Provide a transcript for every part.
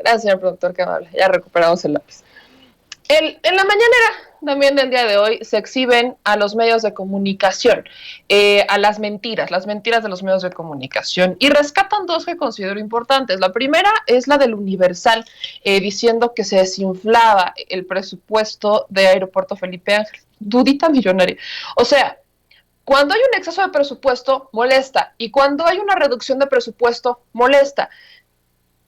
Gracias, señor productor, que amable. Ya recuperamos el lápiz. En la mañanera también del día de hoy se exhiben a los medios de comunicación, a las mentiras de los medios de comunicación, y rescatan dos que considero importantes. La primera es la del Universal, diciendo que se desinflaba el presupuesto de Aeropuerto Felipe Ángeles. Dudita millonaria. O sea, cuando hay un exceso de presupuesto, molesta, y cuando hay una reducción de presupuesto, molesta.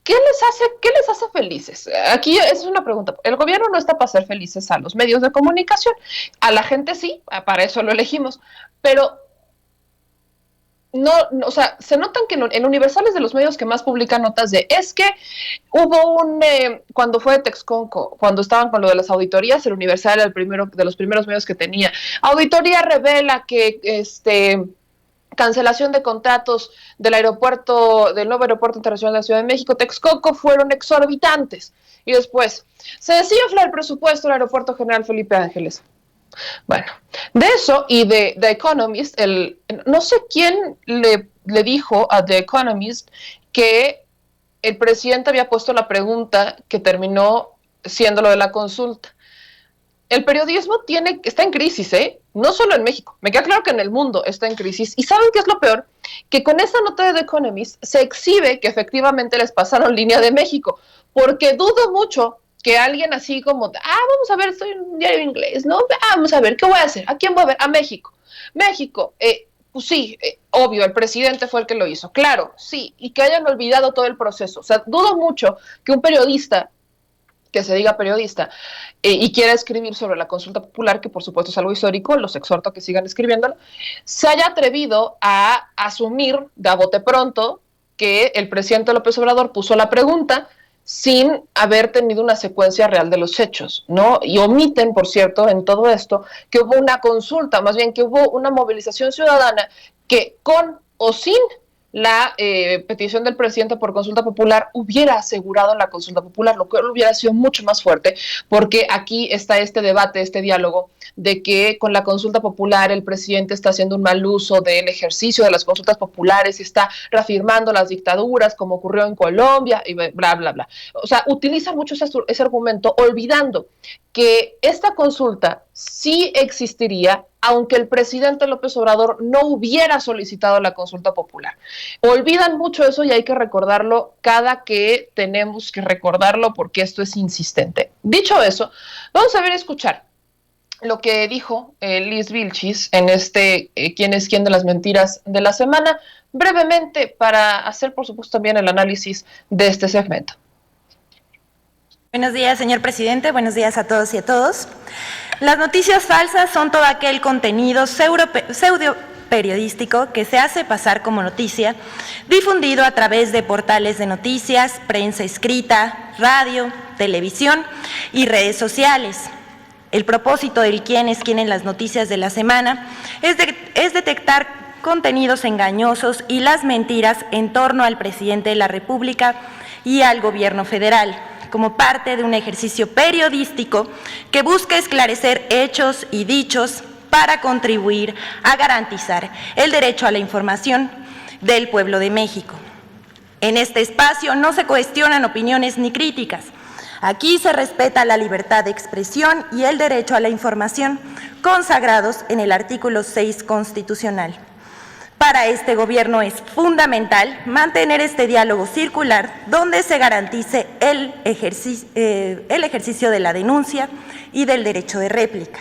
¿Qué les hace felices? Aquí es una pregunta. El gobierno no está para hacer felices a los medios de comunicación. A la gente sí, para eso lo elegimos. Pero no, o sea, se notan que en Universal es de los medios que más publican notas de, es que hubo cuando fue Texcoco, cuando estaban con lo de las auditorías, el Universal era el primero de los primeros medios que tenía. Auditoría revela que cancelación de contratos del nuevo aeropuerto internacional de la Ciudad de México, Texcoco, fueron exorbitantes. Y después, se desinfla el presupuesto del Aeropuerto General Felipe Ángeles. Bueno, de eso y de The Economist, no sé quién le dijo a The Economist que el presidente había puesto la pregunta que terminó siendo lo de la consulta. El periodismo está en crisis, no solo en México, me queda claro que en el mundo está en crisis. ¿Y saben qué es lo peor? Que con esta nota de The Economist se exhibe que efectivamente les pasaron línea de México, porque dudo mucho que alguien así como, vamos a ver, estoy en un diario inglés, ¿no? Vamos a ver, ¿qué voy a hacer? ¿A quién voy a ver? A México. México, pues sí, obvio, el presidente fue el que lo hizo, claro, sí, y que hayan olvidado todo el proceso. O sea, dudo mucho que un periodista que se diga periodista y quiera escribir sobre la consulta popular, que por supuesto es algo histórico, los exhorto a que sigan escribiéndolo, se haya atrevido a asumir de a bote pronto que el presidente López Obrador puso la pregunta sin haber tenido una secuencia real de los hechos, ¿no? Y omiten, por cierto, en todo esto, que hubo una consulta, más bien que hubo una movilización ciudadana que con o sin la petición del presidente por consulta popular hubiera asegurado la consulta popular, lo cual hubiera sido mucho más fuerte, porque aquí está este debate, este diálogo, de que con la consulta popular el presidente está haciendo un mal uso del ejercicio de las consultas populares y está reafirmando las dictaduras, como ocurrió en Colombia, y bla, bla, bla. O sea, utilizan mucho ese argumento, olvidando que esta consulta sí existiría aunque el presidente López Obrador no hubiera solicitado la consulta popular. Olvidan mucho eso y hay que recordarlo cada que tenemos que recordarlo porque esto es insistente. Dicho eso, vamos a ver, escuchar lo que dijo Liz Vilchis en ¿Quién es quién de las mentiras de la semana? Brevemente, para hacer, por supuesto, también el análisis de este segmento. Buenos días, señor presidente. Buenos días a todos y a todos. Las noticias falsas son todo aquel contenido pseudo periodístico que se hace pasar como noticia, difundido a través de portales de noticias, prensa escrita, radio, televisión y redes sociales. El propósito del quién es quién en las noticias de la semana es detectar contenidos engañosos y las mentiras en torno al presidente de la República y al gobierno federal, como parte de un ejercicio periodístico que busca esclarecer hechos y dichos para contribuir a garantizar el derecho a la información del pueblo de México. En este espacio no se cuestionan opiniones ni críticas. Aquí se respeta la libertad de expresión y el derecho a la información consagrados en el artículo 6 constitucional. Para este gobierno es fundamental mantener este diálogo circular donde se garantice el ejercicio de la denuncia y del derecho de réplica.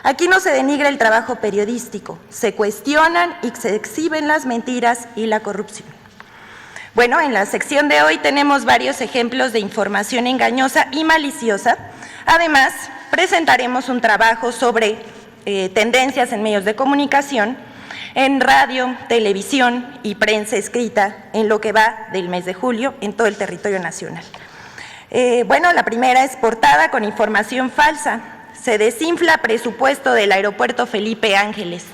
Aquí no se denigra el trabajo periodístico, se cuestionan y se exhiben las mentiras y la corrupción. Bueno, en la sección de hoy tenemos varios ejemplos de información engañosa y maliciosa. Además, presentaremos un trabajo sobre tendencias en medios de comunicación, en radio, televisión y prensa escrita en lo que va del mes de julio en todo el territorio nacional. La primera es portada con información falsa. Se desinfla presupuesto del aeropuerto Felipe Ángeles.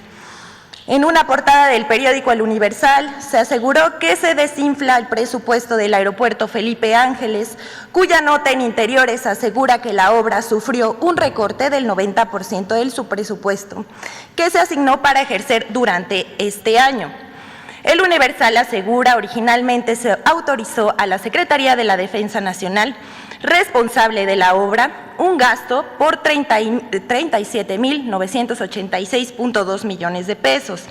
En una portada del periódico El Universal se aseguró que se desinfla el presupuesto del aeropuerto Felipe Ángeles, cuya nota en Interiores asegura que la obra sufrió un recorte del 90% de su presupuesto, que se asignó para ejercer durante este año. El Universal asegura originalmente se autorizó a la Secretaría de la Defensa Nacional, responsable de la obra, un gasto por 37.986.2 millones de pesos.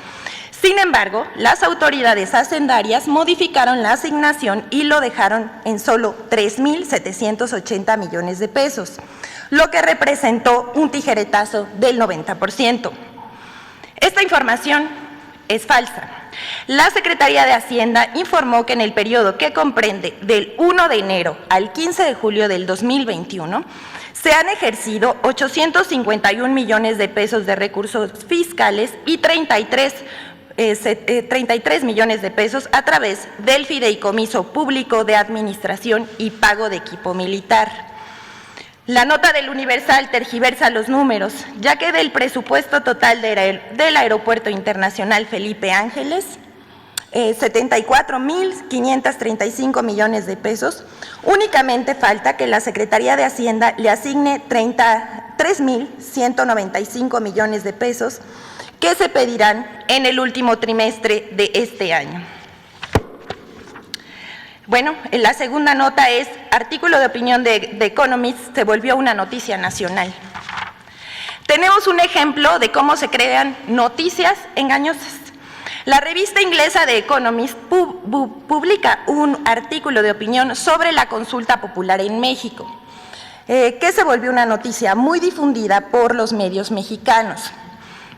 Sin embargo, las autoridades hacendarias modificaron la asignación y lo dejaron en solo 3.780 millones de pesos, lo que representó un tijeretazo del 90%. Esta información es falsa. La Secretaría de Hacienda informó que en el periodo que comprende del 1 de enero al 15 de julio del 2021, se han ejercido 851 millones de pesos de recursos fiscales y 33 millones de pesos a través del Fideicomiso Público de Administración y Pago de Equipo Militar. La nota del Universal tergiversa los números, ya que del presupuesto total del Aeropuerto Internacional Felipe Ángeles, 74.535 millones de pesos, únicamente falta que la Secretaría de Hacienda le asigne 3.195 millones de pesos que se pedirán en el último trimestre de este año. Bueno, la segunda nota es, artículo de opinión de The Economist se volvió una noticia nacional. Tenemos un ejemplo de cómo se crean noticias engañosas. La revista inglesa The Economist publica un artículo de opinión sobre la consulta popular en México, que se volvió una noticia muy difundida por los medios mexicanos.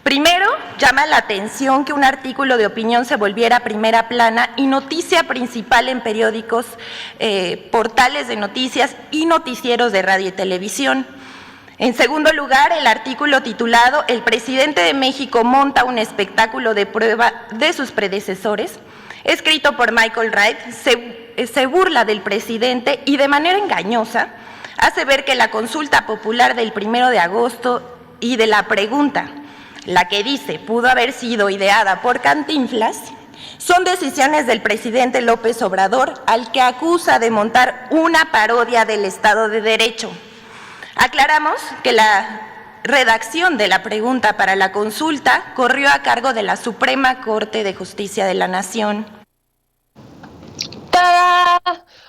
Primero, llama la atención que un artículo de opinión se volviera primera plana y noticia principal en periódicos, portales de noticias y noticieros de radio y televisión. En segundo lugar, el artículo titulado "El presidente de México monta un espectáculo de prueba de sus predecesores", escrito por Michael Wright, se burla del presidente y de manera engañosa hace ver que la consulta popular del 1 de agosto y de la pregunta, la que dice pudo haber sido ideada por Cantinflas, son decisiones del presidente López Obrador, al que acusa de montar una parodia del Estado de Derecho. Aclaramos que la redacción de la pregunta para la consulta corrió a cargo de la Suprema Corte de Justicia de la Nación. ¡Tada!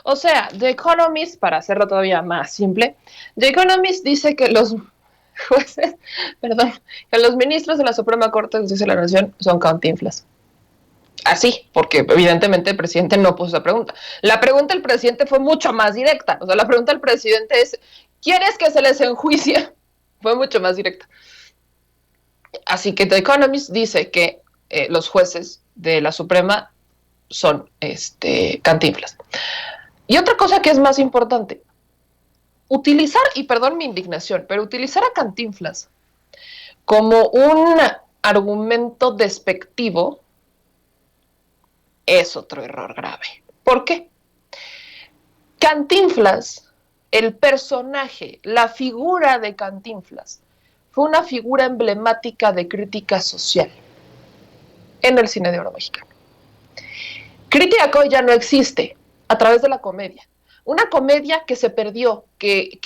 O sea, The Economist, para hacerlo todavía más simple, The Economist dice que los jueces, que los ministros de la Suprema Corte de Justicia de la Nación son Cantinflas. Así, porque evidentemente el presidente no puso esa pregunta. La pregunta del presidente fue mucho más directa. O sea, la pregunta del presidente es, ¿quieres que se les enjuicie? Fue mucho más directa. Así que The Economist dice que los jueces de la Suprema son Cantinflas. Y otra cosa que es más importante, utilizar, y perdón mi indignación, pero utilizar a Cantinflas como un argumento despectivo es otro error grave. ¿Por qué? Cantinflas, el personaje, la figura de Cantinflas, fue una figura emblemática de crítica social en el cine de oro mexicano. Crítica que hoy ya no existe a través de la comedia. Una comedia que se perdió, que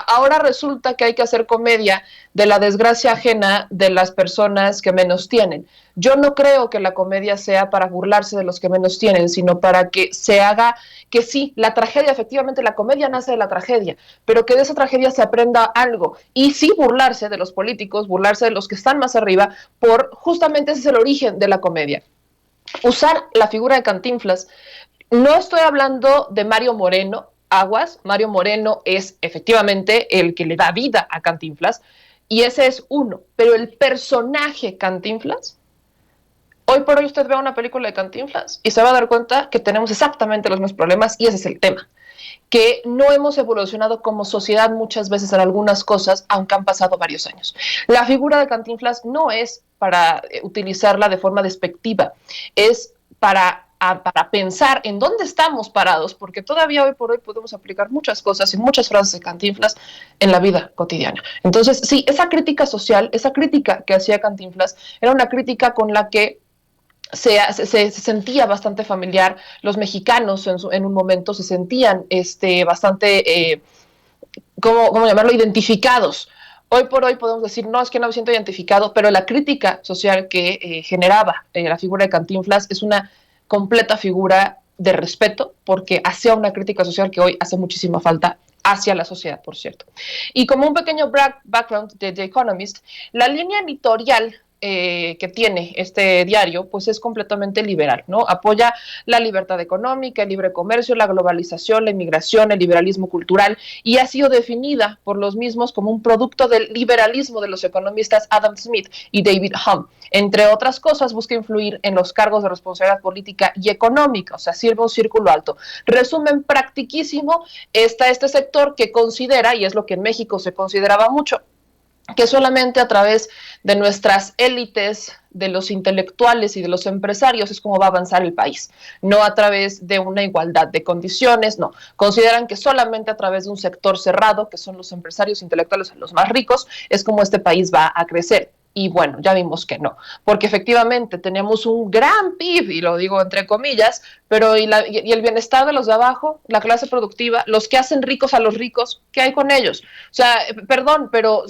ahora resulta que hay que hacer comedia de la desgracia ajena de las personas que menos tienen. Yo no creo que la comedia sea para burlarse de los que menos tienen, sino para que se haga que sí, la tragedia, efectivamente la comedia nace de la tragedia, pero que de esa tragedia se aprenda algo. Y sí burlarse de los políticos, burlarse de los que están más arriba, por justamente ese es el origen de la comedia. Usar la figura de Cantinflas. No estoy hablando de Mario Moreno, aguas, Mario Moreno es efectivamente el que le da vida a Cantinflas, y ese es uno, pero el personaje Cantinflas, hoy por hoy usted ve una película de Cantinflas y se va a dar cuenta que tenemos exactamente los mismos problemas, y ese es el tema, que no hemos evolucionado como sociedad muchas veces en algunas cosas, aunque han pasado varios años. La figura de Cantinflas no es para utilizarla de forma despectiva, es para pensar en dónde estamos parados, porque todavía hoy por hoy podemos aplicar muchas cosas y muchas frases de Cantinflas en la vida cotidiana. Entonces, sí, esa crítica social, esa crítica que hacía Cantinflas, era una crítica con la que se sentía bastante familiar. Los mexicanos en un momento se sentían bastante, ¿cómo llamarlo?, identificados. Hoy por hoy podemos decir, no, es que no me siento identificado, pero la crítica social que generaba la figura de Cantinflas es una completa figura de respeto, porque hacía una crítica social que hoy hace muchísima falta hacia la sociedad, por cierto. Y como un pequeño background de The Economist, la línea editorial que tiene este diario, pues es completamente liberal, ¿no? Apoya la libertad económica, el libre comercio, la globalización, la inmigración, el liberalismo cultural, y ha sido definida por los mismos como un producto del liberalismo de los economistas Adam Smith y David Hume. Entre otras cosas, busca influir en los cargos de responsabilidad política y económica, o sea, sirve un círculo alto. Resumen practiquísimo, está este sector que considera, y es lo que en México se consideraba mucho, que solamente a través de nuestras élites, de los intelectuales y de los empresarios es como va a avanzar el país, no a través de una igualdad de condiciones, no. Consideran que solamente a través de un sector cerrado, que son los empresarios intelectuales, los más ricos, es como este país va a crecer. Y bueno, ya vimos que no, porque efectivamente tenemos un gran PIB, y lo digo entre comillas, pero y el bienestar de los de abajo, la clase productiva, los que hacen ricos a los ricos, ¿qué hay con ellos? O sea, perdón, pero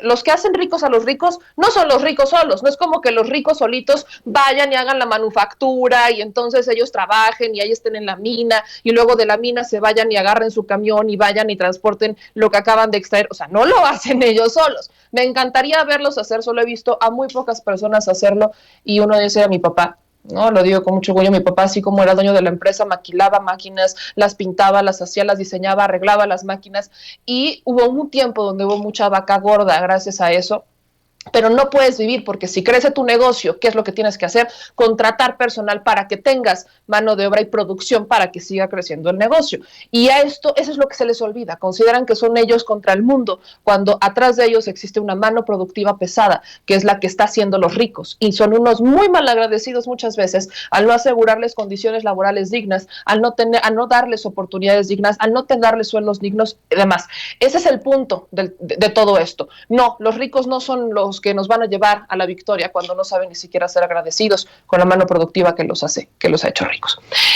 los que hacen ricos a los ricos no son los ricos solos, no es como que los ricos solitos vayan y hagan la manufactura y entonces ellos trabajen y ahí estén en la mina y luego de la mina se vayan y agarren su camión y vayan y transporten lo que acaban de extraer, o sea, no lo hacen ellos solos. Me encantaría verlos hacer, solo he visto a muy pocas personas hacerlo y uno de ellos era mi papá. No, lo digo con mucho orgullo, mi papá, así como era dueño de la empresa, maquilaba máquinas, las pintaba, las hacía, las diseñaba, arreglaba las máquinas, y hubo un tiempo donde hubo mucha vaca gorda gracias a eso. Pero no puedes vivir porque si crece tu negocio, ¿qué es lo que tienes que hacer? Contratar personal para que tengas mano de obra y producción para que siga creciendo el negocio. Y a esto, eso es lo que se les olvida. Consideran que son ellos contra el mundo, cuando atrás de ellos existe una mano productiva pesada, que es la que está haciendo los ricos. Y son unos muy malagradecidos muchas veces al no asegurarles condiciones laborales dignas, al no darles oportunidades dignas, al no darles sueldos dignos y demás. Ese es el punto de todo esto. No, los ricos no son los que nos van a llevar a la victoria cuando no saben ni siquiera ser agradecidos con la mano productiva que los ha hecho ricos.